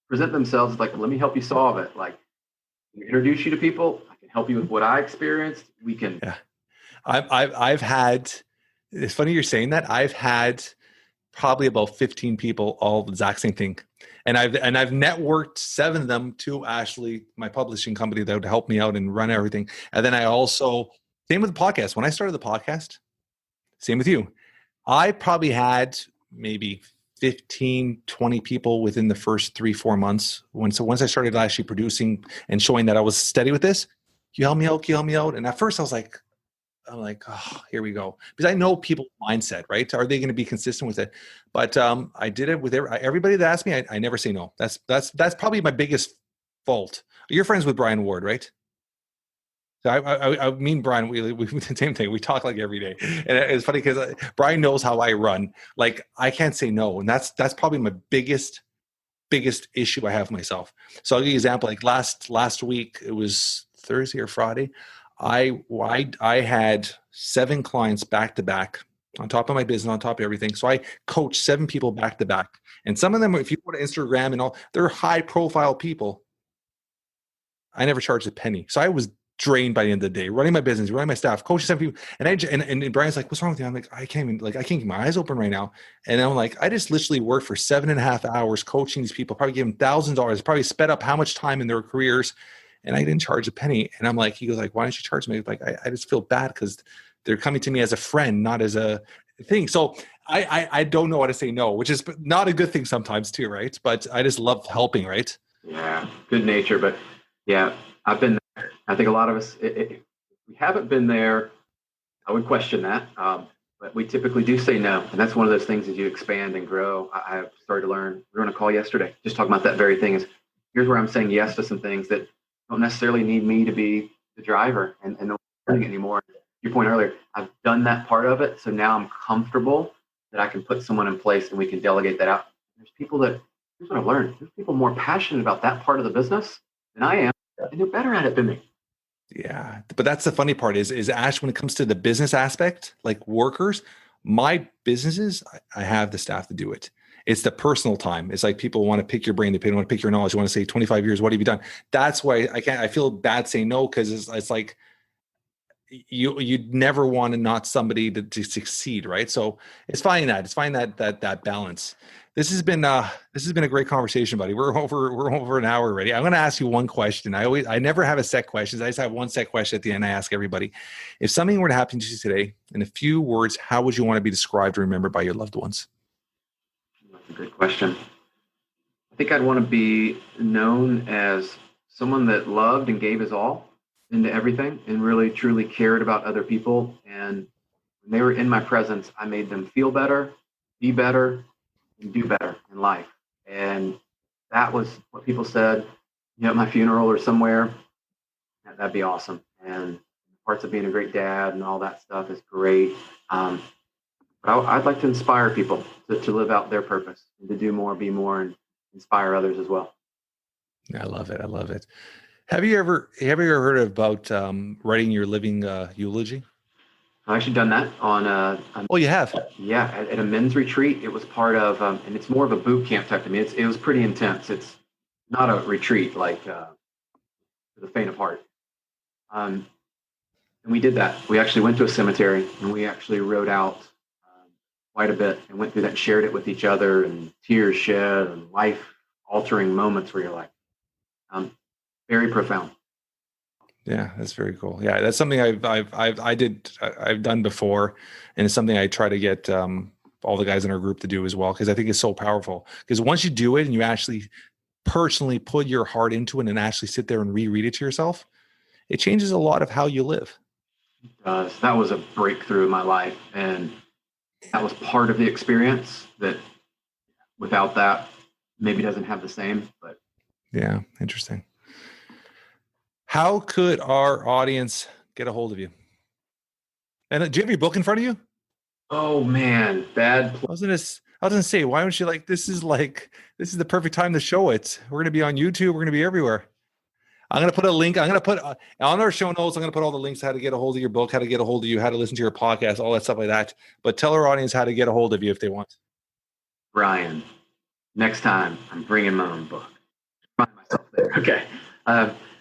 present themselves, like, let me help you solve it. Like, introduce you to people. I can help you with what I experienced. We can. Yeah. I've had, it's funny you're saying that. I've had probably about 15 people all the exact same thing. And I've networked 7 of them to Ashley, my publishing company, that would help me out and run everything. And then I also, same with the podcast. When I started the podcast, same with you. I probably had maybe 15, 20 people within the first 3-4 months. Once I started actually producing and showing that I was steady with this, can you help me out? Can you help me out? And at first I was like, oh, here we go. Because I know people's mindset, right? Are they going to be consistent with it? But I did it with everybody that asked me. I never say no. That's probably my biggest fault. You're friends with Brian Ward, right? So I mean, Brian, we do the same thing. We talk like every day. And it's funny because Brian knows how I run. Like, I can't say no. And that's probably my biggest issue I have myself. So I'll give you an example. Like last week, it was Thursday or Friday. I had 7 clients back to back on top of my business, on top of everything. So I coached 7 people back to back. And some of them, if you go to Instagram and all, they're high profile people. I never charged a penny. So I was drained by the end of the day, running my business, running my staff, coaching 7 people. And Brian's like, what's wrong with you? I'm like, I can't keep my eyes open right now. And I'm like, I just literally worked for 7.5 hours coaching these people, probably gave them $1,000, probably sped up how much time in their careers. And I didn't charge a penny. And I'm like, he goes like, why don't you charge me? Like, I just feel bad because they're coming to me as a friend, not as a thing. So I don't know how to say no, which is not a good thing sometimes too, right? But I just love helping, right? Yeah, good nature. But yeah, I've been there. I think a lot of us, if we haven't been there, I would question that. But we typically do say no. And that's one of those things as you expand and grow. I have started to learn. We were on a call yesterday, just talking about that very thing. Is here's where I'm saying yes to some things that don't necessarily need me to be the driver and no learning anymore. Your point earlier, I've done that part of it. So now I'm comfortable that I can put someone in place and we can delegate that out. There's people that, here's what I've learned. There's people more passionate about that part of the business than I am, and they're better at it than me. Yeah. But that's the funny part is Ash, when it comes to the business aspect, like workers, my businesses, I have the staff to do it. It's the personal time. It's like people want to pick your brain. They want to pick your knowledge. They want to say 25 years, what have you done? That's why I feel bad saying no, because it's like you'd never want to not somebody to succeed, right? So it's finding that balance. This has been a great conversation, buddy. We're over an hour already. I'm going to ask you one question. I never have a set question. I just have one set question at the end. I ask everybody, if something were to happen to you today, in a few words, how would you want to be described or remembered by your loved ones? That's a good question. I think I'd want to be known as someone that loved and gave his all into everything and really truly cared about other people. And when they were in my presence, I made them feel better, be better, and do better in life. And that was what people said, at my funeral or somewhere. That'd be awesome. And parts of being a great dad and all that stuff is great. But I'd like to inspire people to live out their purpose and to do more, be more, and inspire others as well. I love it. I love it. Have you ever heard about writing your living eulogy? I've actually done that on Oh, you have? Yeah, at a men's retreat. It was part of, and it's more of a boot camp type to me. It was pretty intense. It's not a retreat like for the faint of heart. And we did that. We actually went to a cemetery and we actually wrote out quite a bit and went through that and shared it with each other, and tears shed and life altering moments where you're like, very profound. Yeah, that's very cool. Yeah, that's something I've done before, and it's something I try to get all the guys in our group to do as well, because I think it's so powerful. Because once you do it and you actually personally put your heart into it and actually sit there and reread it to yourself, it changes a lot of how you live. That was a breakthrough in my life, and that was part of the experience that without that maybe doesn't have the same. But yeah, interesting. How could our audience get a hold of you? And do you have your book in front of you? oh man, I was gonna say, why don't you this is the perfect time to show it. We're gonna be on YouTube. We're gonna be everywhere. I'm gonna put a link. I'm gonna put on our show notes. I'm gonna put all the links, how to get a hold of your book, how to get a hold of you, how to listen to your podcast, all that stuff like that. But tell our audience how to get a hold of you if they want. Brian, next time I'm bringing my own book. Find myself there. Okay.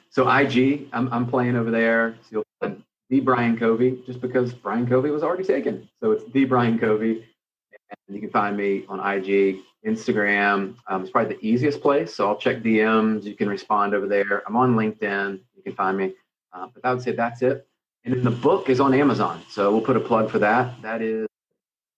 So IG, I'm playing over there. So you'll find the Brian Covey, just because Brian Covey was already taken. So it's the Brian Covey. And you can find me on IG, Instagram. It's probably the easiest place. So I'll check DMs. You can respond over there. I'm on LinkedIn. You can find me. But I would say that's it. And then the book is on Amazon. So we'll put a plug for that. That is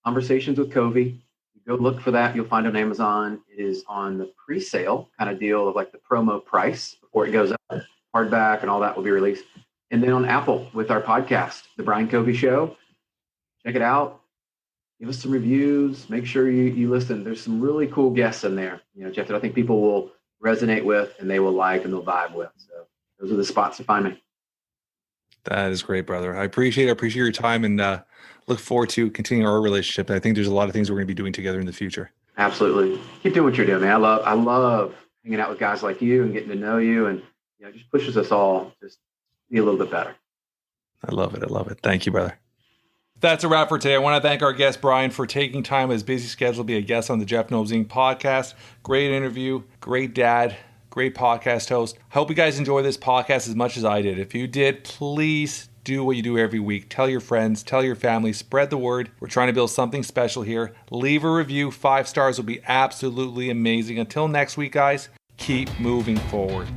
Conversations with Covey. You go look for that. You'll find it on Amazon. It is on the pre-sale kind of deal of like the promo price before it goes up. Hardback and all that will be released. And then on Apple with our podcast, The Brian Covey Show. Check it out. Give us some reviews. Make sure you listen. There's some really cool guests in there, Jeff, that I think people will resonate with and they will like and they'll vibe with. So those are the spots to find me. That is great, brother. I appreciate your time and look forward to continuing our relationship. I think there's a lot of things we're going to be doing together in the future. Absolutely. Keep doing what you're doing, man. I love hanging out with guys like you and getting to know you, and it just pushes us all just be a little bit better. I love it. Thank you, brother. That's a wrap for today. I want to thank our guest, Brian, for taking time out of his busy schedule to be a guest on the Jeff Knows Inc. podcast. Great interview, great dad, great podcast host. I hope you guys enjoy this podcast as much as I did. If you did, please do what you do every week. Tell your friends, tell your family, spread the word. We're trying to build something special here. Leave a review. 5 stars will be absolutely amazing. Until next week, guys, keep moving forward.